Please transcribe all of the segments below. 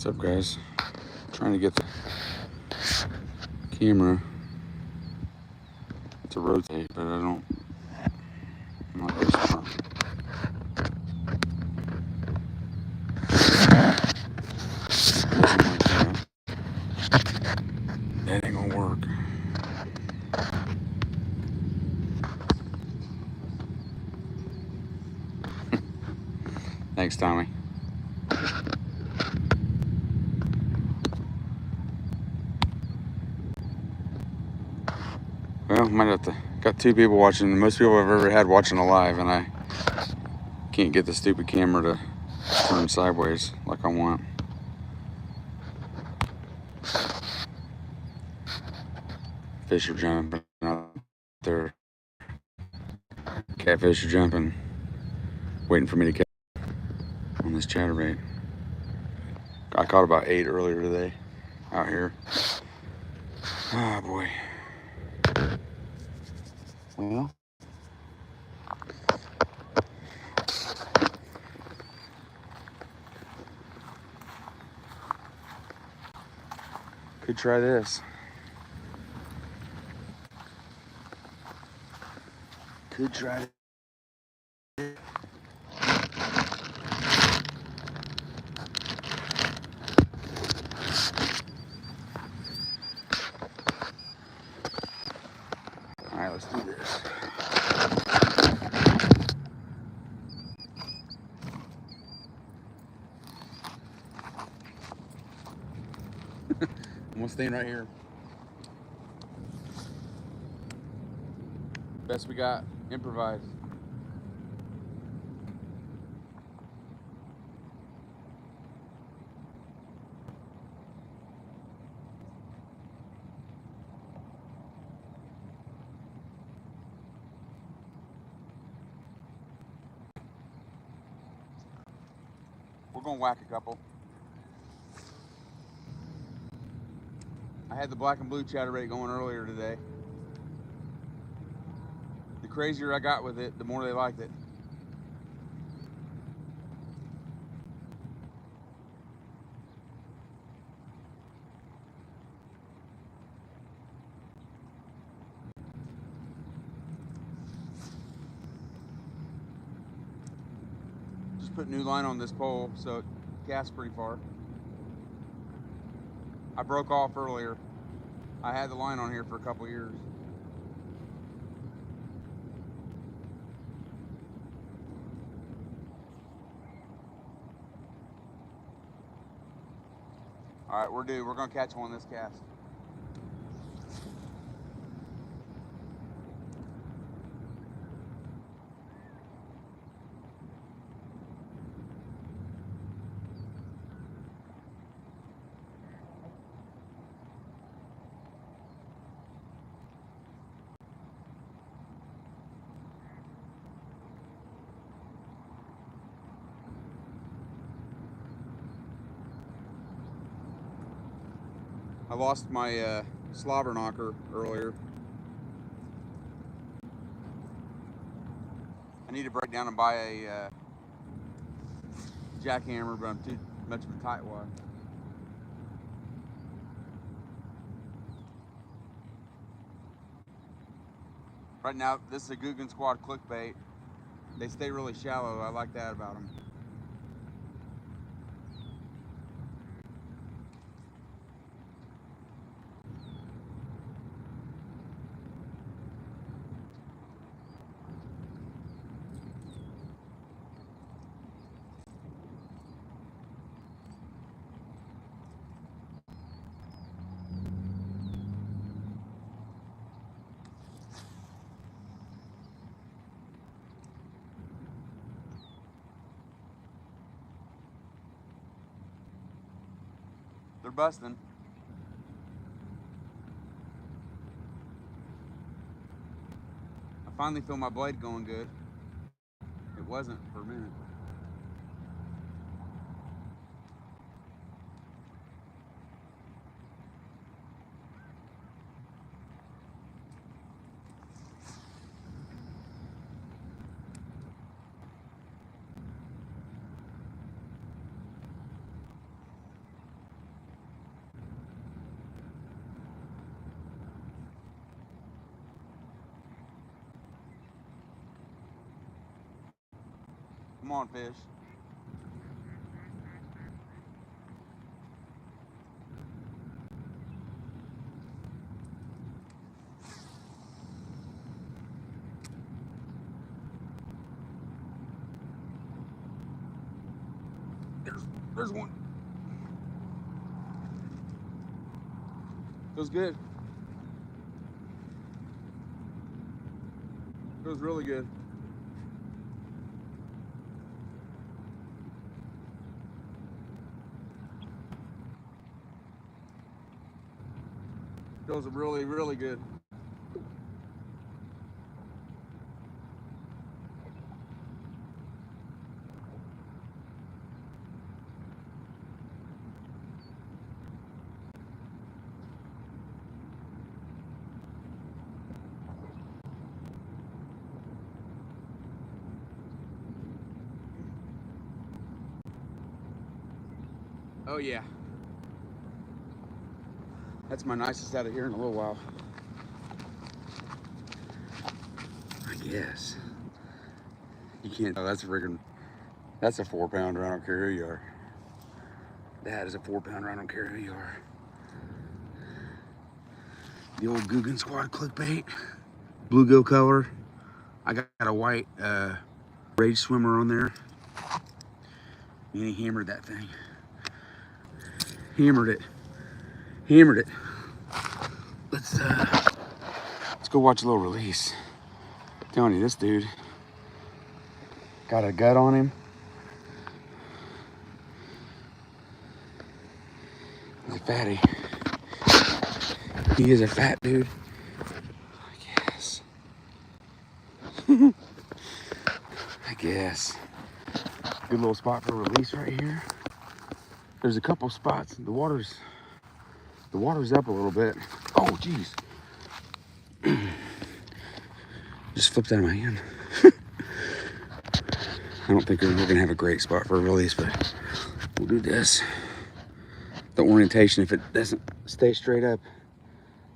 What's up, guys? Trying to get the camera to rotate, but I'm not very smart. Doesn't like that. That ain't gonna work. Thanks, Tommy. Well, might have to. Got two people watching. Most people I've ever had watching a live, and I can't get the stupid camera to turn sideways like I want. Fish are jumping out there. Catfish are jumping, waiting for me to catch on this chatterbait. I caught about 8 earlier today out here. Oh boy. Well, could try this. Could try it. All right, let's do this. I'm gonna stand right here. Best we got, improvise. We're gonna whack a couple. I had the black and blue chatterbait going earlier today. The crazier I got with it, the more they liked it. Just put new line on this pole so it casts pretty far. I broke off earlier. I had the line on here for a couple years. All right, we're due. We're gonna catch one this cast. I lost my slobber knocker earlier. I need to break down and buy a jackhammer, but I'm too much of a tightwad. Right now, this is a Guggen Squad clickbait. They stay really shallow. I like that about them. They're busting. I finally feel my blade going good. It wasn't for a minute. Come on, fish. There's one. Feels good. Feels really good. Feels really, really good. Oh yeah. That's my nicest out of here in a little while. I guess. You can't tell, that's a 4 pounder, I don't care who you are. That is a 4 pounder, I don't care who you are. The old Guggen Squad clickbait. Bluegill color. I got a white Rage Swimmer on there. And he hammered that thing. Hammered it. Hammered it. Let's go watch a little release. I'm telling you, this dude got a gut on him. He's a fatty. He is a fat dude. I guess. I guess. Good little spot for release right here. There's a couple spots. The water's up a little bit. Oh, geez. Just flipped out of my hand. I don't think we're gonna have a great spot for a release, but we'll do this. The orientation, if it doesn't stay straight up,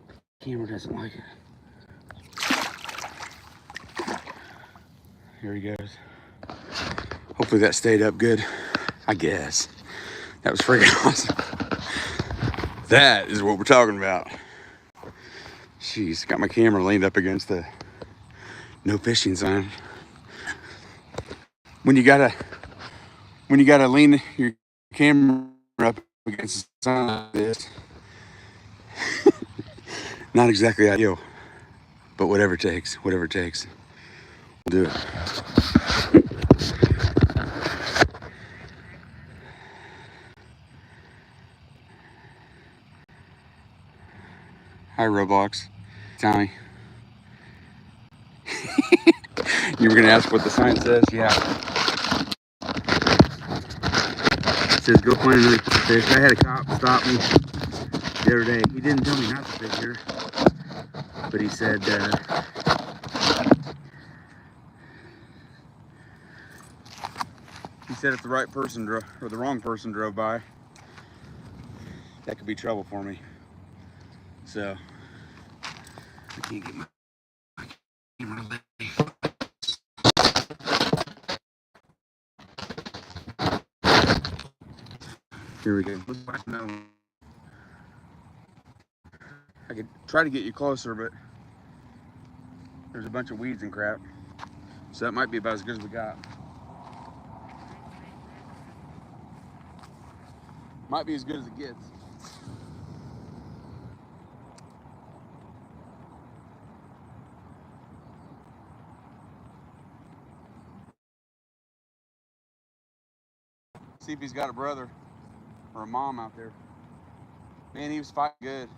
the camera doesn't like it. Here he goes. Hopefully that stayed up good. I guess. That was freaking awesome. That is what we're talking about. Jeez, got my camera leaned up against the no fishing sign. When you gotta lean your camera up against the sign like this, not exactly ideal, but whatever it takes, we'll do it. Hi, Roblox. Tommy. You were gonna ask what the sign says? Yeah. It says go find another fish. I had a cop stop me the other day. He didn't tell me not to fish here, but he said if the right person drove or the wrong person drove by, that could be trouble for me. So I can't get my camera lit. Here we go. Let's watch another one. I could try to get you closer, but there's a bunch of weeds and crap. So that might be about as good as we got. Might be as good as it gets. See if he's got a brother or a mom out there. Man, he was fighting good.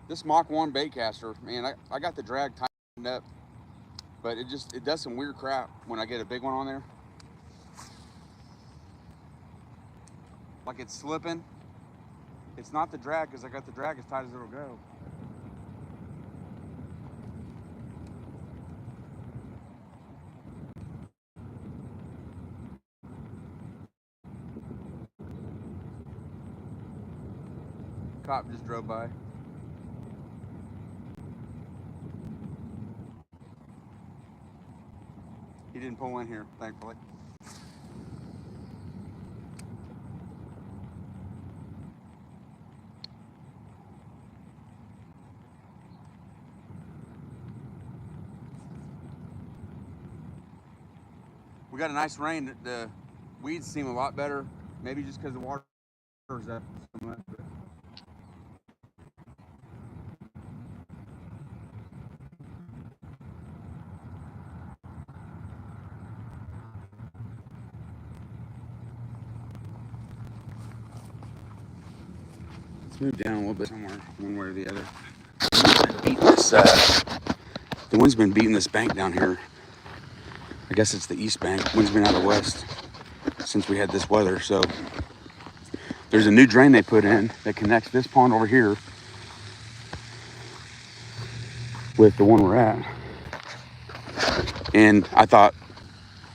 This Mach 1 bait caster, man, I got the drag tightened up, but it does some weird crap when I get a big one on there. Like it's slipping. It's not the drag because I got the drag as tight as it'll go. Cop just drove by. He didn't pull in here, thankfully. We got a nice rain. The weeds seem a lot better. Maybe just because the water is up so much. But let's move down a little bit somewhere, one way or the other. The wind's been beating this bank down here. I guess it's the east bank. Wind's been out of west since we had this weather. So there's a new drain they put in that connects this pond over here with the one we're at. And I thought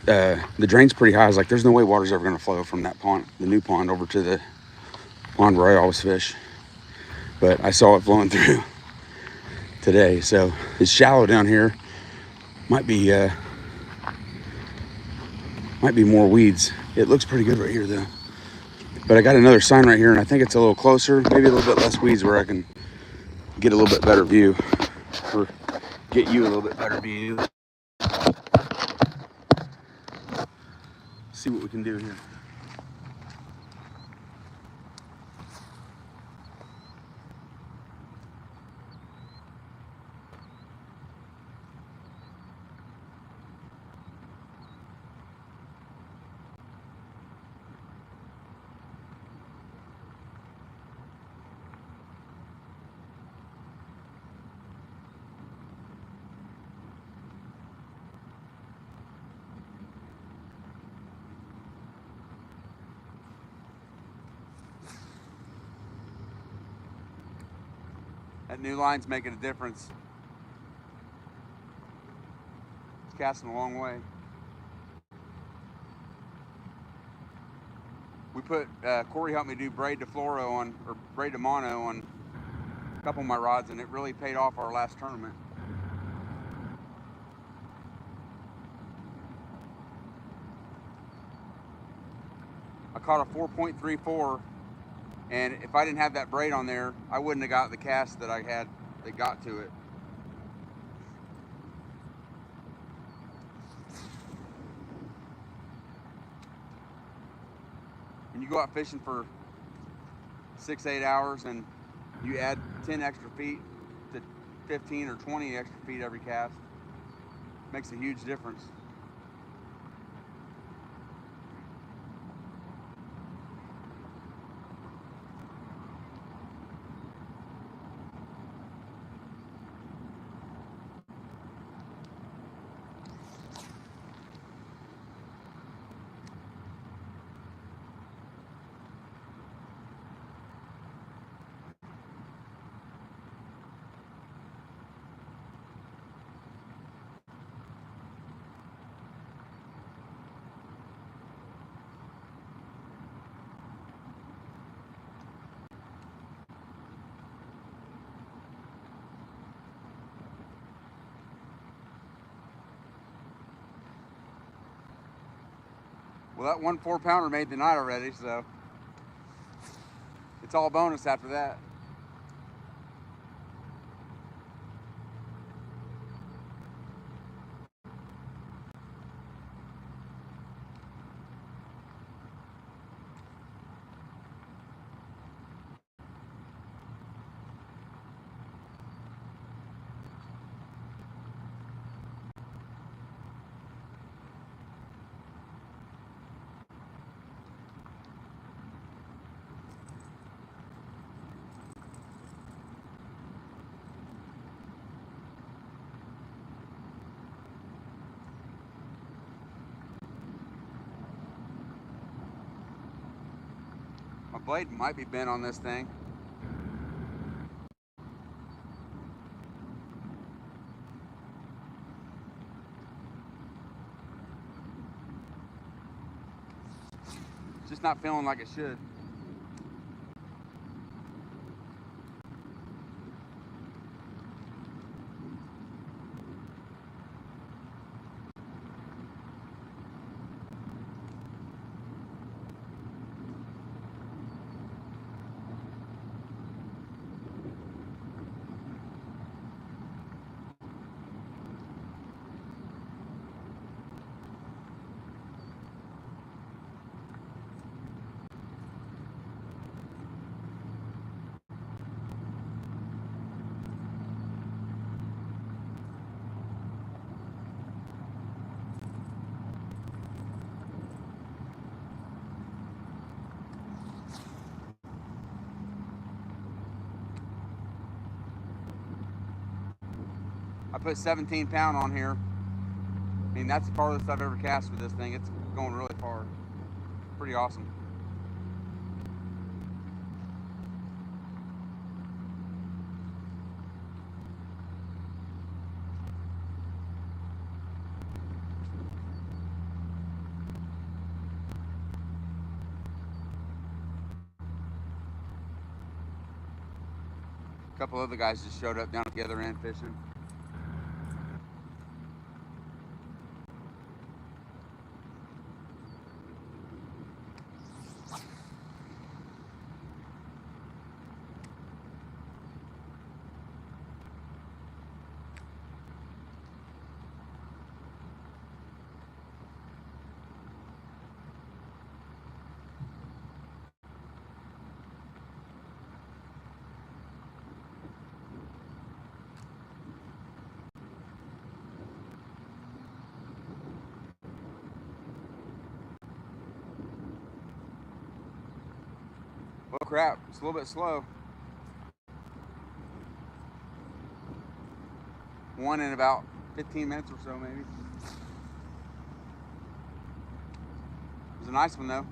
the drain's pretty high. I was like, there's no way water's ever going to flow from that pond, the new pond, over to the pond where I always fish. But I saw it flowing through today. So it's shallow down here. Might be more weeds. It looks pretty good right here though. But I got another sign right here, and I think it's a little closer, maybe a little bit less weeds, where I can get a little bit better view, or get you a little bit better view. See what we can do here. That new line's making a difference. It's casting a long way. We put, Corey helped me do braid to fluoro on, or braid to mono on a couple of my rods, and it really paid off our last tournament. I caught a 4.34, and if I didn't have that braid on there, I wouldn't have got the cast that I had that got to it. When you go out fishing for 6-8 hours and you add 10 extra feet to 15 or 20 extra feet every cast, makes a huge difference. Well, that 1 4-pounder made the night already, so it's all bonus after that. My blade might be bent on this thing. It's just not feeling like it should. I put 17 pound on here. I mean, that's the farthest I've ever cast with this thing. It's going really far. Pretty awesome. A couple other guys just showed up down at the other end fishing. Well, crap, it's a little bit slow. One in about 15 minutes or so, maybe. It was a nice one, though.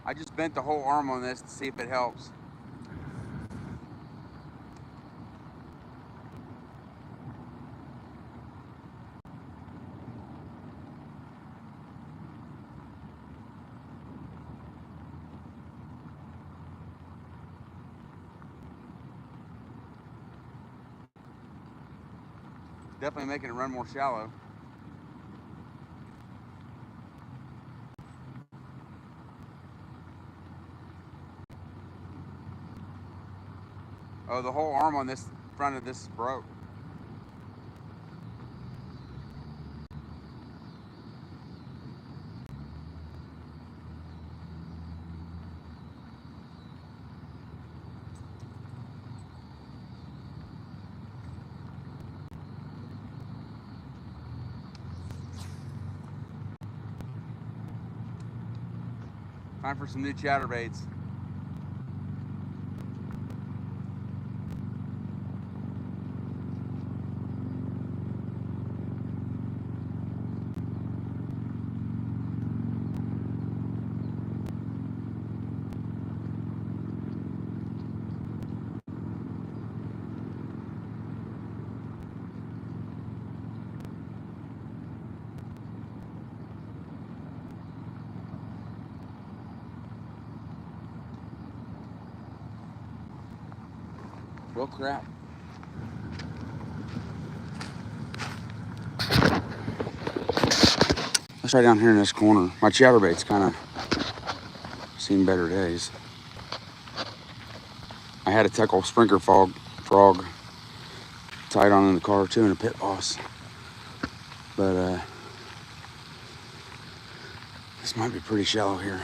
I just bent the whole arm on this to see if it helps. Definitely making it run more shallow. Oh, the whole arm on this front of this broke. Time for some new chatterbaits. Well, crap. Let's try down here in this corner. My chatterbait's kind of seen better days. I had a tackle sprinkler frog tied on in the car too in a pit boss. But this might be pretty shallow here.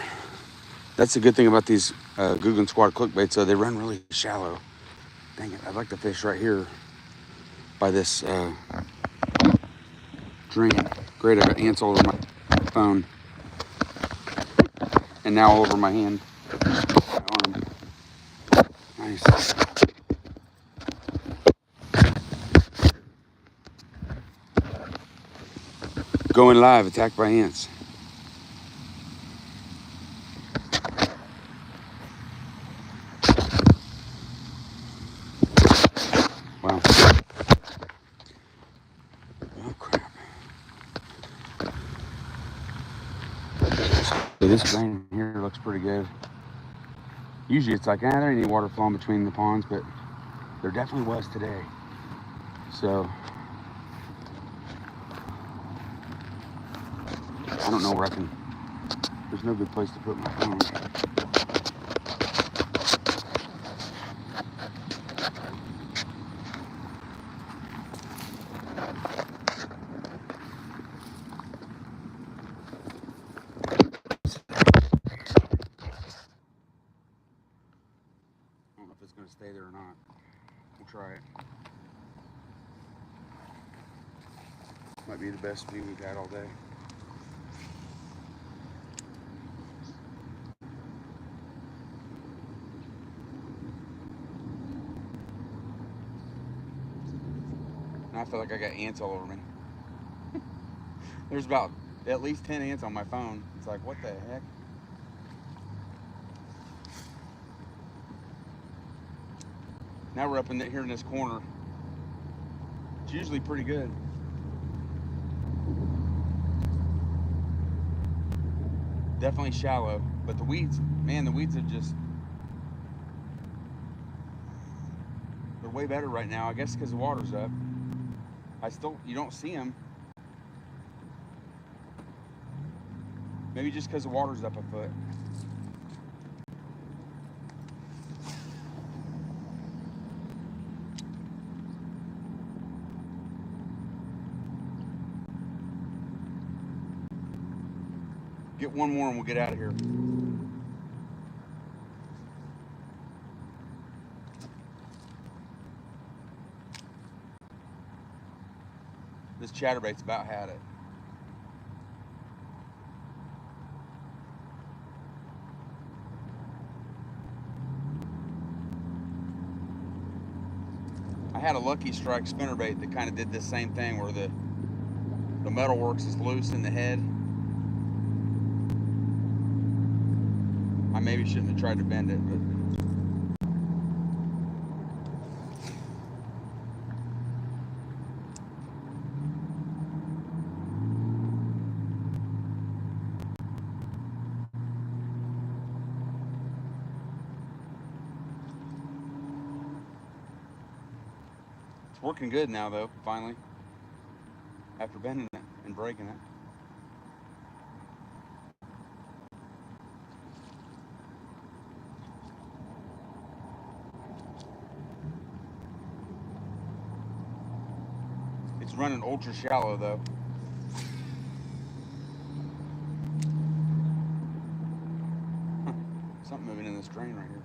That's the good thing about these Guggen Squad clickbaits, though. They run really shallow. Dang it, I'd like to fish right here by this drain. Great, I got ants all over my phone. And now all over my hand. My arm. Nice. Going live, attacked by ants. Wow. Oh, crap. So this drain here looks pretty good. Usually it's like, there ain't any water flowing between the ponds, but there definitely was today. So, I don't know where I can, there's no good place to put my phone. try it. Might be the best view we've had all day. I feel like I got ants all over me. There's about at least 10 ants on my phone. It's like, what the heck? Now we're up in here in this corner. It's usually pretty good. Definitely shallow, but the weeds, man, the weeds have just, they're way better right now. I guess because the water's up. You don't see them. Maybe just because the water's up a foot. Get one more and we'll get out of here. This chatterbait's about had it. I had a Lucky Strike spinnerbait that kind of did this same thing where the metalworks is loose in the head. I maybe shouldn't have tried to bend it, but it's working good now though, finally. After bending it and breaking it. It's running ultra shallow though. Something moving in this drain right here.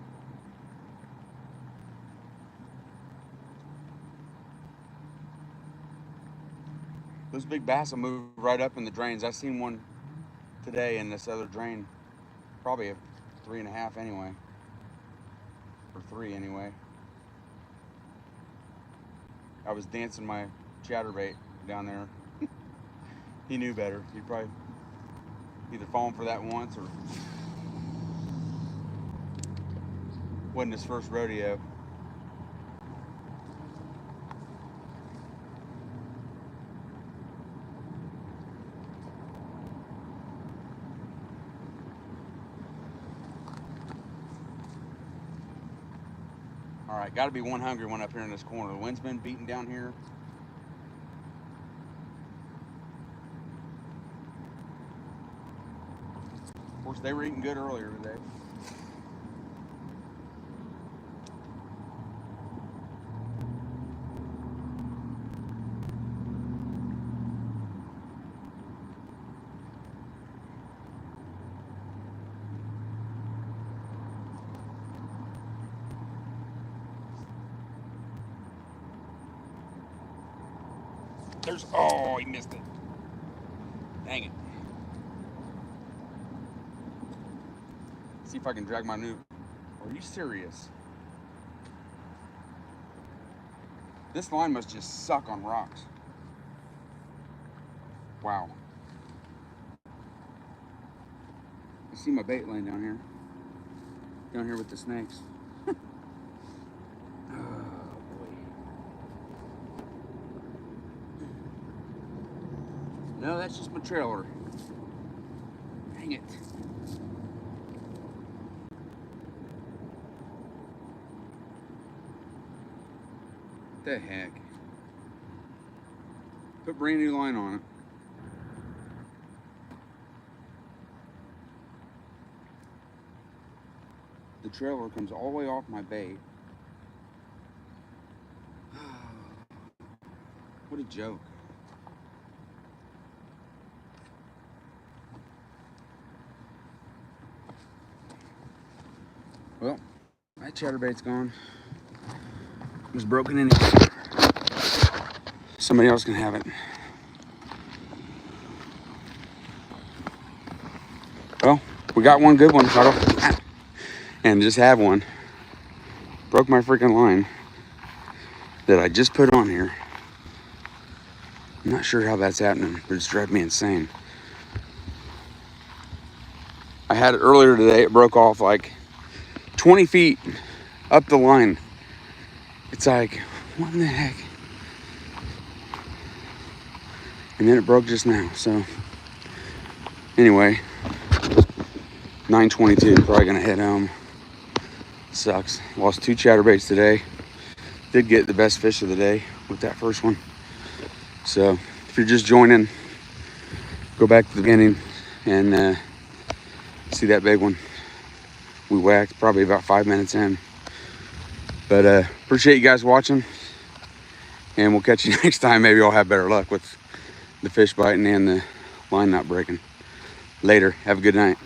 Those big bass will move right up in the drains. I seen one today in this other drain, probably a 3.5 anyway, or 3 anyway. I was dancing my chatterbait down there. He knew better. He'd probably either fallen for that once or wasn't his first rodeo. All right, got to be one hungry one up here in this corner. The wind's been beating down here. Of course, they were eating good earlier today. Oh, he missed it. Dang it. See if I can drag my new. Are you serious? This line must just suck on rocks. Wow. You see my bait laying down here. Down here with the snakes. No, that's just my trailer. Dang it. What the heck? Put brand new line on it. The trailer comes all the way off my bait. What a joke. Well, that chatterbait's gone. was broken anyway. Somebody else can have it. Well, we got one good one cut off and just have one. Broke my freaking line that I just put on here. I'm not sure how that's happening, but it's driving me insane. I had it earlier today. It broke off like 20 feet up the line. It's like, what in the heck? And then it broke just now. So anyway, 9:22, probably gonna head home. Sucks. Lost 2 chatterbaits today. Did get the best fish of the day with that first one. So if you're just joining, go back to the beginning and see that big one we whacked probably about 5 minutes in. But appreciate you guys watching, and we'll catch you next time. Maybe I'll have better luck with the fish biting and the line not breaking. Later. Have a good night.